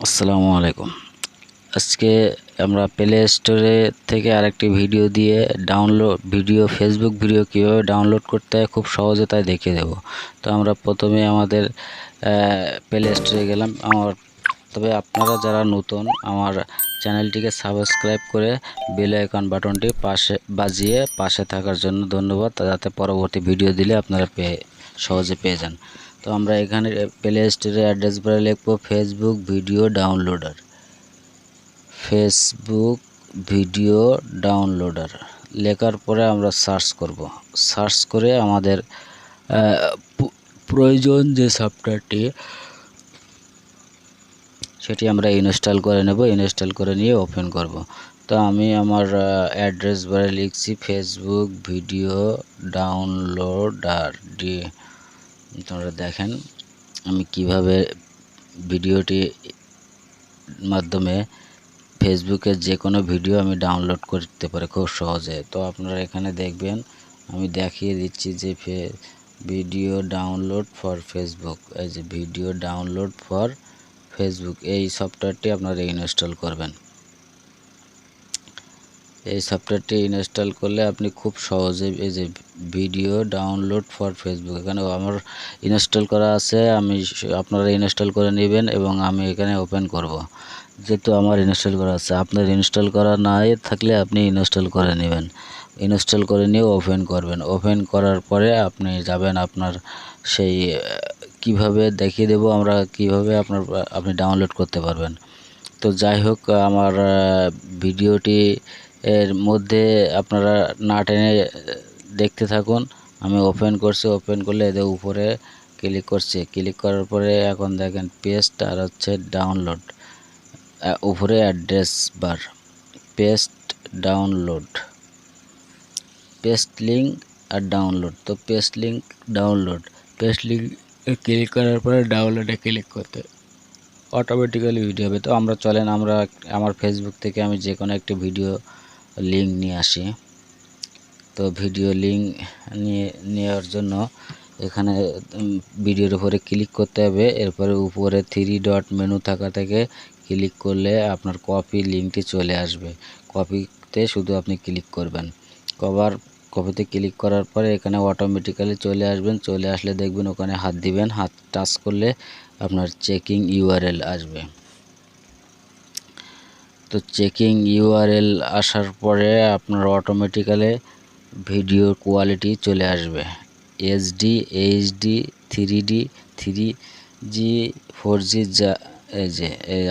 আসসালামু আলাইকুম। আজকে আমরা প্লে স্টোরে থেকে আরেকটি ভিডিও দিয়ে ফেসবুক ভিডিও কীভাবে ডাউনলোড করতে হয় খুব সহজে তাই দেখিয়ে দেব। তো আমরা প্রথমে আমাদের প্লে স্টোরে গেলাম। তবে আপনারা যারা নতুন আমার চ্যানেলটিকে সাবস্ক্রাইব করে বেল আইকন বাটনটি বাজিয়ে পাশে থাকার জন্য ধন্যবাদ, যাতে পরবর্তী ভিডিও দিলে আপনারা সহজে পেয়ে যান। তো আমরা এখানে প্লে স্টোরে অ্যাড্রেস বারে লিখব ফেসবুক ভিডিও ডাউনলোডার। লেখার পরে আমরা সার্চ করে আমাদের প্রয়োজন যে সফটওয়্যারটি সেটি আমরা ইনস্টল করে নেব। ইনস্টল করে নিয়ে ওপেন করব। তো আমি আমার অ্যাড্রেস বারে লিখছি ফেসবুক ভিডিও ডাউনলোডার দিয়ে। তোমরা দেখেন আমি কিভাবে ভিডিওটি মাধ্যমে ফেসবুকের যে কোনো ভিডিও আমি ডাউনলোড করতে পারি খুব সহজে। তো আপনারা এখানে দেখবেন আমি দেখিয়ে দিচ্ছি যে ভিডিও ডাউনলোড ফর ফেসবুক, এই যে ভিডিও ডাউনলোড ফর ফেসবুক, এই সফটওয়্যারটি আপনারা ইনস্টল করবেন। এই সফটওয়্যারটি ইনস্টল করলে আপনি খুব সহজে এই যে ভিডিও ডাউনলোড ফর ফেসবুক, এখানে আমার ইনস্টল করা আছে, আপনারা ইনস্টল করে নেবেন এবং আমি এখানে ওপেন করব। যেহেতু আমার ইনস্টল করা আছে, আপনার ইনস্টল করা নাই থাকলে আপনি ইনস্টল করে নেবেন। ইনস্টল করে নিয়ে ওপেন করবেন। ওপেন করার পরে আপনি যাবেন আপনার সেই কিভাবে দেখিয়ে দেব আমরা কিভাবে আপনি ডাউনলোড করতে পারবেন। তো যাই হোক, আমার ভিডিওটি এর মধ্যে আপনারা না টেনে দেখতে থাকুন। আমি ওপেন করছি। ওপেন করলে এদের উপরে ক্লিক করছি। ক্লিক করার পরে এখন দেখেন পেস্ট আর হচ্ছে ডাউনলোড, উপরে address bar paste download, paste link আর ডাউনলোড। তো পেস্ট লিঙ্ক ক্লিক করার পরে ডাউনলোডে ক্লিক করতে অটোমেটিক্যালি ভিডিও হবে। তো আমরা আমার ফেসবুক থেকে আমি যে কোনো একটি ভিডিও লিঙ্ক নিয়ে আসি। তো ভিডিও লিঙ্ক নেওয়ার জন্য এখানে ভিডিওর উপরে ক্লিক করতে হবে। এরপরে উপরে 3 ডট মেনু থাকা থেকে ক্লিক করলে আপনার কপি লিঙ্কটি চলে আসবে। কপিতে শুধু আপনি ক্লিক করবেন। কপিতে ক্লিক করার পরে এখানে অটোমেটিক্যালি চলে আসবেন। চলে আসলে দেখবেন ওখানে হাত দিবেন, হাত টাচ করলে আপনার চেকিং ইউআরএল আসবে। তো চেকিং ইউআরএল আসার পরে আপনার অটোমেটিক্যালি ভিডিওর কোয়ালিটি চলে আসবে HD, HD, 3D, 3G, 4G, যা এই যে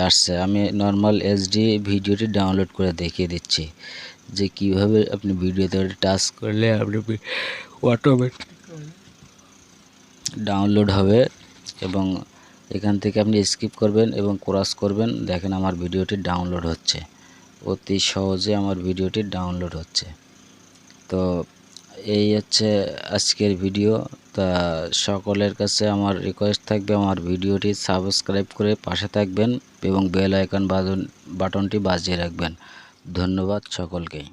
আসছে। আমি নর্মাল HD ভিডিওটি ডাউনলোড করে দেখিয়ে দিচ্ছি যে কিভাবে আপনি ভিডিওতে টাচ করলে আপনি অটোমেটিক ডাউনলোড হবে এবং এখান থেকে আপনি স্কিপ করবেন এবং ক্রস করবেন। দেখেন আমার ভিডিওটি ডাউনলোড হচ্ছে, অতি সহজে আমার ভিডিওটি ডাউনলোড হচ্ছে। তো এই হচ্ছে আজকের ভিডিও। তা সকলের কাছে আমার রিকোয়েস্ট থাকবে আমার ভিডিওটি সাবস্ক্রাইব করে পাশে থাকবেন এবং বেল আইকন বাটনটি বাজিয়ে রাখবেন। ধন্যবাদ সকলকেই।